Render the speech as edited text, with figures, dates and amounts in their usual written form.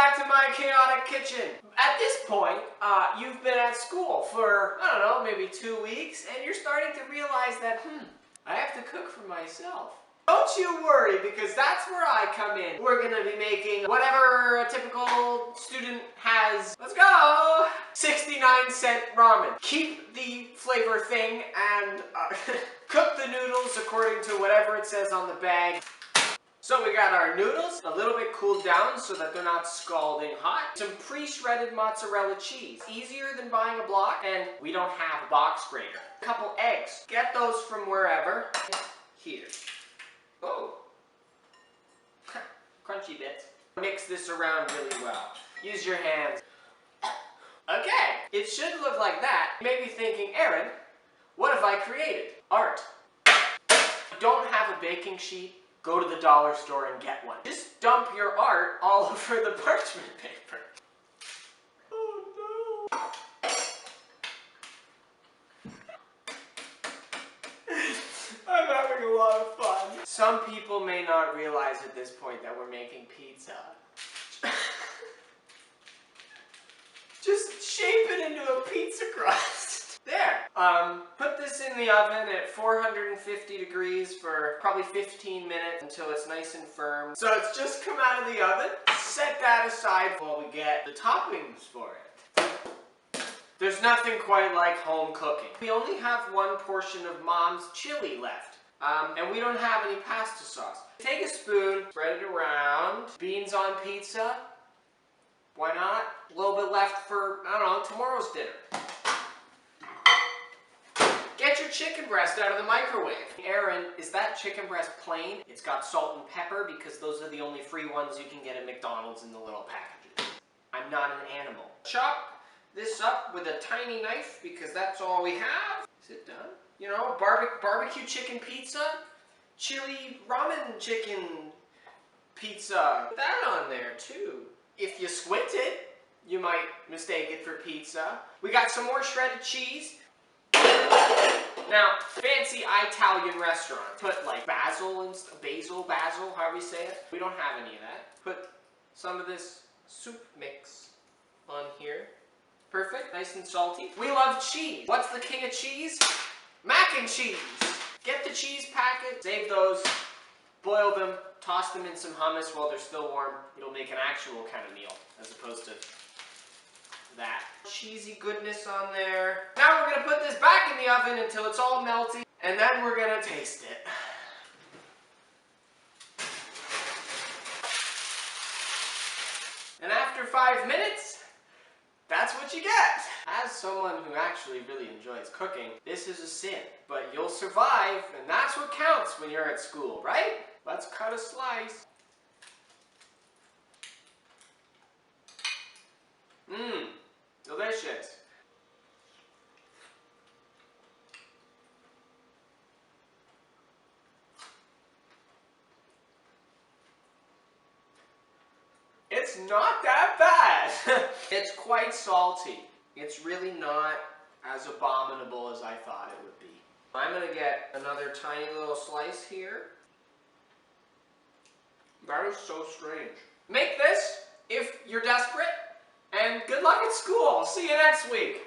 back to my chaotic kitchen. At this point, you've been at school for, I don't know, maybe 2 weeks, and you're starting to realize that, I have to cook for myself. Don't you worry, because that's where I come in. We're gonna be making whatever a typical student has. Let's go! 69-cent ramen. Keep the flavor thing and cook the noodles according to whatever it says on the bag. So we got our noodles, a little bit cooled down so that they're not scalding hot. Some pre-shredded mozzarella cheese. Easier than buying a block, and we don't have a box grater. A couple eggs. Get those from wherever. Here. Oh. Crunchy bits. Mix this around really well. Use your hands. Okay, it should look like that. You may be thinking, Aaron, what have I created? Art. Don't have a baking sheet? Go to the dollar store and get one. Just dump your art all over the parchment paper. Oh no. I'm having a lot of fun. Some people may not realize at this point that we're making pizza. Just shape it into a pizza crust. There. Put this in the oven at 450 degrees for probably 15 minutes until it's nice and firm. So it's just come out of the oven. Set that aside while we get the toppings for it. There's nothing quite like home cooking. We only have one portion of Mom's chili left. And we don't have any pasta sauce. Take a spoon, spread it around. Beans on pizza. Why not? A little bit left for, I don't know, tomorrow's dinner. Get your chicken breast out of the microwave. Aaron, is that chicken breast plain? It's got salt and pepper because those are the only free ones you can get at McDonald's in the little packages. I'm not an animal. Chop this up with a tiny knife because that's all we have. Is it done? You know, barbecue chicken pizza, chili ramen chicken pizza. Put that on there too. If you squint it, you might mistake it for pizza. We got some more shredded cheese. Now, fancy Italian restaurants put like basil, however you say it. We don't have any of that. Put some of this soup mix on here. Perfect, nice and salty. We love cheese. What's the king of cheese? Mac and cheese. Get the cheese packet, save those, boil them, toss them in some hummus while they're still warm. It'll make an actual kind of meal as opposed to that. Cheesy goodness on there. Now we're going to put this back in the oven until it's all melty, and then we're going to taste it. And after 5 minutes, that's what you get. As someone who actually really enjoys cooking, this is a sin, but you'll survive, and that's what counts when you're at school, right? Let's cut a slice. Mmm. Delicious. It's not that bad. It's quite salty. It's really not as abominable as I thought it would be. I'm gonna get another tiny little slice here. That is so strange. Make this if you're desperate. And good luck at school. See you next week.